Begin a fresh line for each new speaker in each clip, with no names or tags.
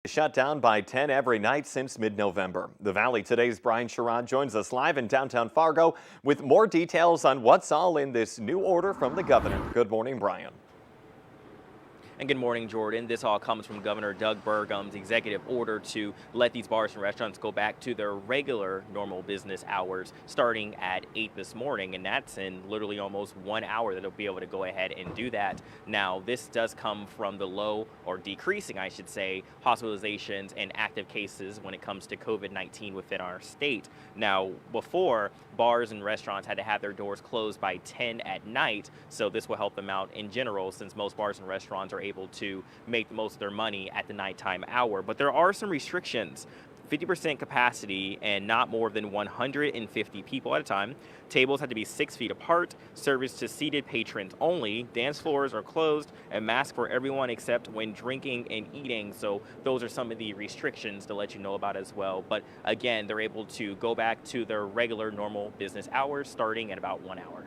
Shut down by 10 every night since mid-November. The Valley Today's Brian Sherrod joins us live in downtown Fargo with more details on what's all in this new order from the governor. Good morning, Brian.
And good morning, Jordan. This all comes from Governor Doug Burgum's executive order to let these bars and restaurants go back to their regular normal business hours starting at 8 this morning. And that's in literally almost 1 hour that they'll be able to go ahead and do that. Now, this does come from the low, or decreasing, I should say, hospitalizations and active cases when it comes to COVID-19 within our state. Now, before, bars and restaurants had to have their doors closed by 10 at night. So this will help them out in general, since most bars and restaurants are able to make the most of their money at the nighttime hour. But there are some restrictions. 50% capacity and not more than 150 people at a time. Tables have to be 6 feet apart. Service to seated patrons only. Dance floors are closed, and masks for everyone except when drinking and eating. So those are some of the restrictions to let you know about as well. But again, they're able to go back to their regular normal business hours starting at about 1 hour.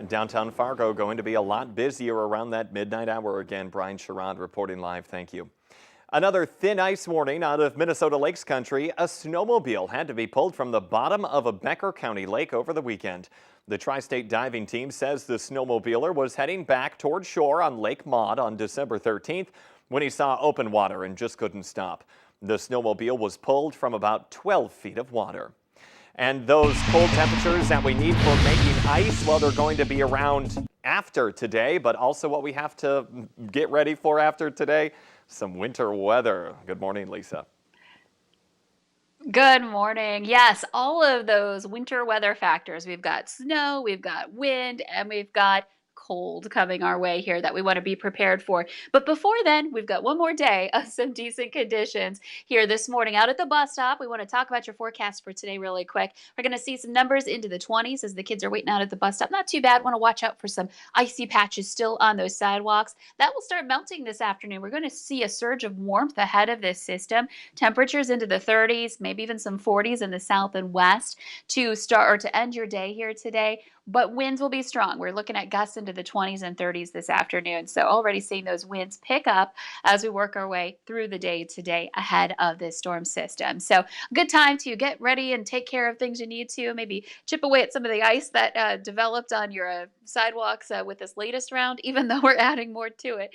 Downtown Fargo going to be a lot busier around that midnight hour again. Brian Sherrod reporting live. Thank you. Another thin ice warning out of Minnesota Lakes country. A snowmobile had to be pulled from the bottom of a Becker County lake over the weekend. The Tri-State diving team says the snowmobiler was heading back toward shore on Lake Maud on December 13th when he saw open water and just couldn't stop. The snowmobile was pulled from about 12 feet of water. And those cold temperatures that we need for making ice, well, they're going to be around after today, but also what we have to get ready for after today, some winter weather. Good morning, Lisa.
Good morning. Yes, all of those winter weather factors. We've got snow, we've got wind, and we've got cold coming our way here that we want to be prepared for. But before then, we've got one more day of some decent conditions here this morning out at the bus stop. We want to talk about your forecast for today really quick. We're going to see some numbers into the 20s as the kids are waiting out at the bus stop. Not too bad. Want to watch out for some icy patches still on those sidewalks. That will start melting this afternoon. We're going to see a surge of warmth ahead of this system. Temperatures into the 30s, maybe even some 40s in the south and west to start or to end your day here today. But winds will be strong. We're looking at gusts into the 20s and 30s this afternoon. So already seeing those winds pick up as we work our way through the day today ahead of this storm system. So good time to get ready and take care of things you need to. Maybe chip away at some of the ice that developed on your sidewalks with this latest round, even though we're adding more to it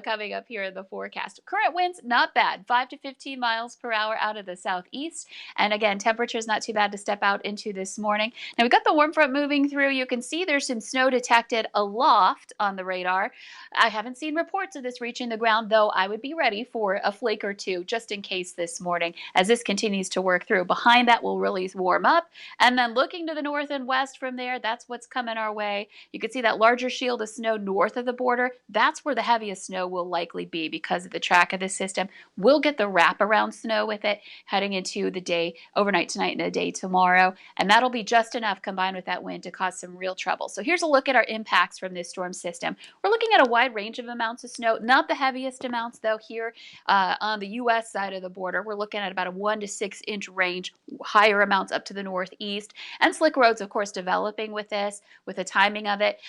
coming up here in the forecast. Current winds, not bad. 5 to 15 miles per hour out of the southeast. And again, temperatures not too bad to step out into this morning. Now we've got the warm front moving through. You can see there's some snow detected aloft on the radar. I haven't seen reports of this reaching the ground, though I would be ready for a flake or two just in case this morning as this continues to work through. Behind that will really warm up. And then looking to the north and west from there, that's what's coming our way. You can see that larger shield of snow north of the border. That's where the heaviest snow will likely be because of the track of the system. We'll get the wraparound snow with it heading into the day, overnight tonight and a day tomorrow. And that'll be just enough combined with that wind to cause some real trouble. So here's a look at our impacts from this storm system. We're looking at a wide range of amounts of snow, not the heaviest amounts though here on the U.S. side of the border. We're looking at about a 1 to 6 inch range, higher amounts up to the northeast, and slick roads, of course, developing with this, with the timing of it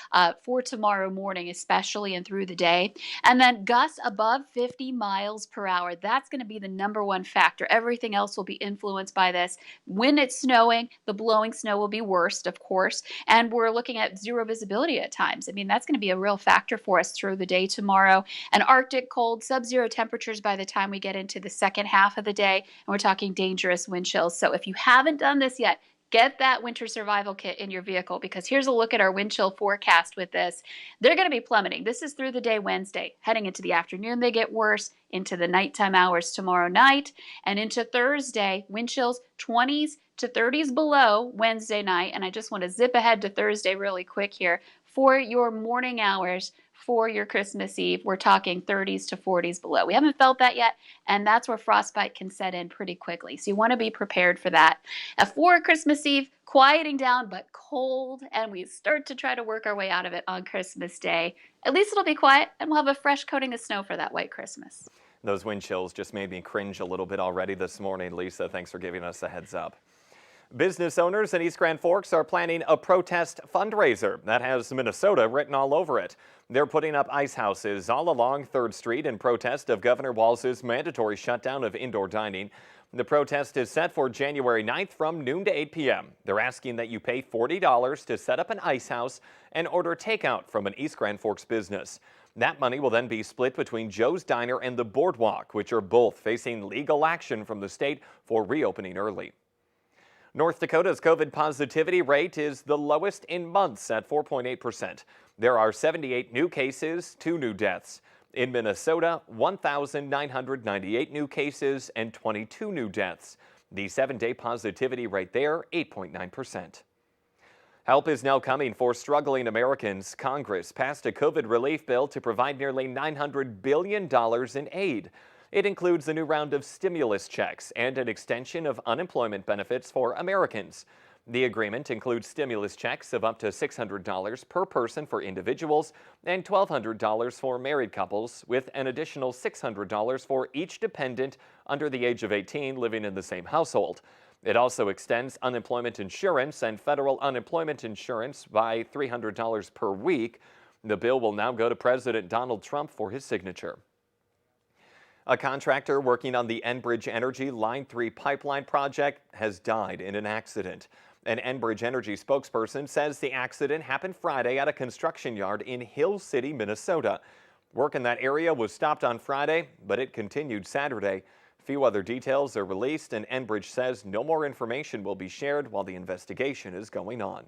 for tomorrow morning, especially and through the day. And then gusts above 50 miles per hour. That's going to be the number one factor. Everything else will be influenced by this. When it's snowing, the blowing snow will be worst, of course, and we're looking at zero visibility at times. I mean, that's going to be a real factor for us through the day tomorrow. And Arctic cold, sub-zero temperatures by the time we get into the second half of the day, and we're talking dangerous wind chills. So if you haven't done this yet, get that winter survival kit in your vehicle, because here's a look at our wind chill forecast with this. They're going to be plummeting. This is through the day Wednesday. Heading into the afternoon, they get worse, into the nighttime hours tomorrow night, and into Thursday, wind chills 20s to 30s below Wednesday night. And I just want to zip ahead to Thursday really quick here. For your morning hours for your Christmas Eve, we're talking 30s to 40s below. We haven't felt that yet, and that's where frostbite can set in pretty quickly. So you want to be prepared for that. For Christmas Eve, quieting down but cold, and we start to try to work our way out of it on Christmas Day. At least it'll be quiet, and we'll have a fresh coating of snow for that white Christmas.
Those wind chills just made me cringe a little bit already this morning. Lisa, thanks for giving us a heads up. Business owners in East Grand Forks are planning a protest fundraiser that has Minnesota written all over it. They're putting up ice houses all along 3rd Street in protest of Governor Walz's mandatory shutdown of indoor dining. The protest is set for January 9th from noon to 8 p.m. They're asking that you pay $40 to set up an ice house and order takeout from an East Grand Forks business. That money will then be split between Joe's Diner and the Boardwalk, which are both facing legal action from the state for reopening early. North Dakota's COVID positivity rate is the lowest in months at 4.8%. There are 78 new cases, 2 new deaths. In Minnesota, 1,998 new cases and 22 new deaths. The 7-day positivity rate there, 8.9%. Help is now coming for struggling Americans. Congress passed a COVID relief bill to provide nearly $900 billion in aid. It includes a new round of stimulus checks and an extension of unemployment benefits for Americans. The agreement includes stimulus checks of up to $600 per person for individuals and $1,200 for married couples, with an additional $600 for each dependent under the age of 18 living in the same household. It also extends unemployment insurance and federal unemployment insurance by $300 per week. The bill will now go to President Donald Trump for his signature. A contractor working on the Enbridge Energy Line 3 pipeline project has died in an accident. An Enbridge Energy spokesperson says the accident happened Friday at a construction yard in Hill City, Minnesota. Work in that area was stopped on Friday, but it continued Saturday. Few other details are released, and Enbridge says no more information will be shared while the investigation is going on.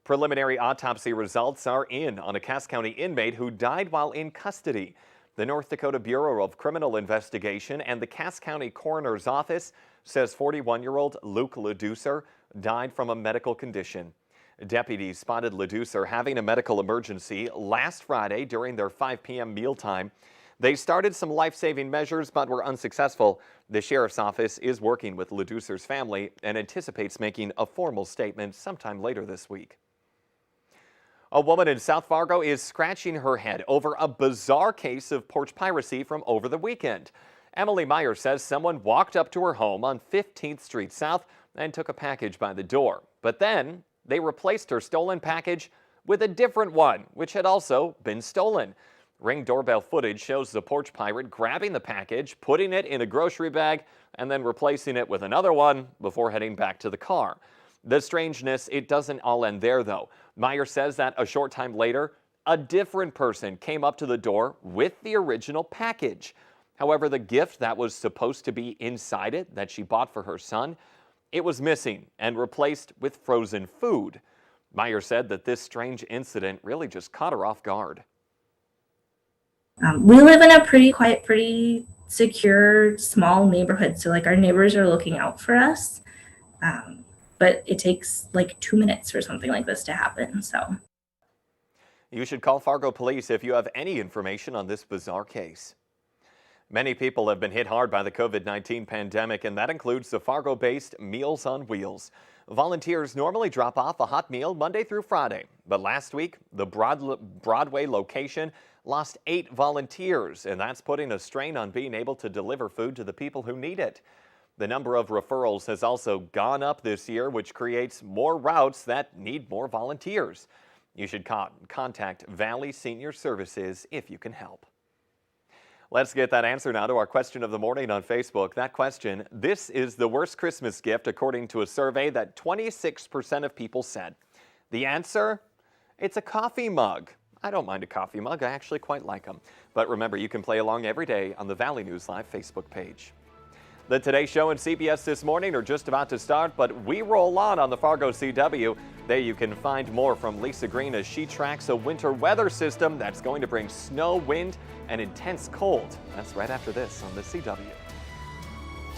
Preliminary autopsy results are in on a Cass County inmate who died while in custody. The North Dakota Bureau of Criminal Investigation and the Cass County Coroner's Office says 41-year-old Luke Leducer died from a medical condition. Deputies spotted Leducer having a medical emergency last Friday during their 5 p.m. mealtime. They started some life-saving measures but were unsuccessful. The sheriff's office is working with Leducer's family and anticipates making a formal statement sometime later this week. A woman in South Fargo is scratching her head over a bizarre case of porch piracy from over the weekend. Emily Meyer says someone walked up to her home on 15th Street South and took a package by the door. But then they replaced her stolen package with a different one, which had also been stolen. Ring doorbell footage shows the porch pirate grabbing the package, putting it in a grocery bag, and then replacing it with another one before heading back to the car. The strangeness, it doesn't all end there, though. Meyer says that a short time later, a different person came up to the door with the original package. However, the gift that was supposed to be inside it that she bought for her son, it was missing and replaced with frozen food. Meyer said that this strange incident really just caught her off guard.
We live in a pretty quiet, pretty secure, small neighborhood. So our neighbors are looking out for us. But it takes 2 minutes for something like this to happen. So
you should call Fargo Police if you have any information on this bizarre case. Many people have been hit hard by the COVID-19 pandemic, and that includes the Fargo-based Meals on Wheels. Volunteers normally drop off a hot meal Monday through Friday, but last week, the Broadway location lost 8 volunteers, and that's putting a strain on being able to deliver food to the people who need it. The number of referrals has also gone up this year, which creates more routes that need more volunteers. You should contact Valley Senior Services if you can help. Let's get that answer now to our question of the morning on Facebook. That question, this is the worst Christmas gift according to a survey that 26% of people said. The answer, it's a coffee mug. I don't mind a coffee mug. I actually quite like them. But remember, you can play along every day on the Valley News Live Facebook page. The Today Show and CBS This Morning are just about to start, but we roll on the Fargo CW. There you can find more from Lisa Green as she tracks a winter weather system that's going to bring snow, wind, and intense cold. That's right after this on the CW.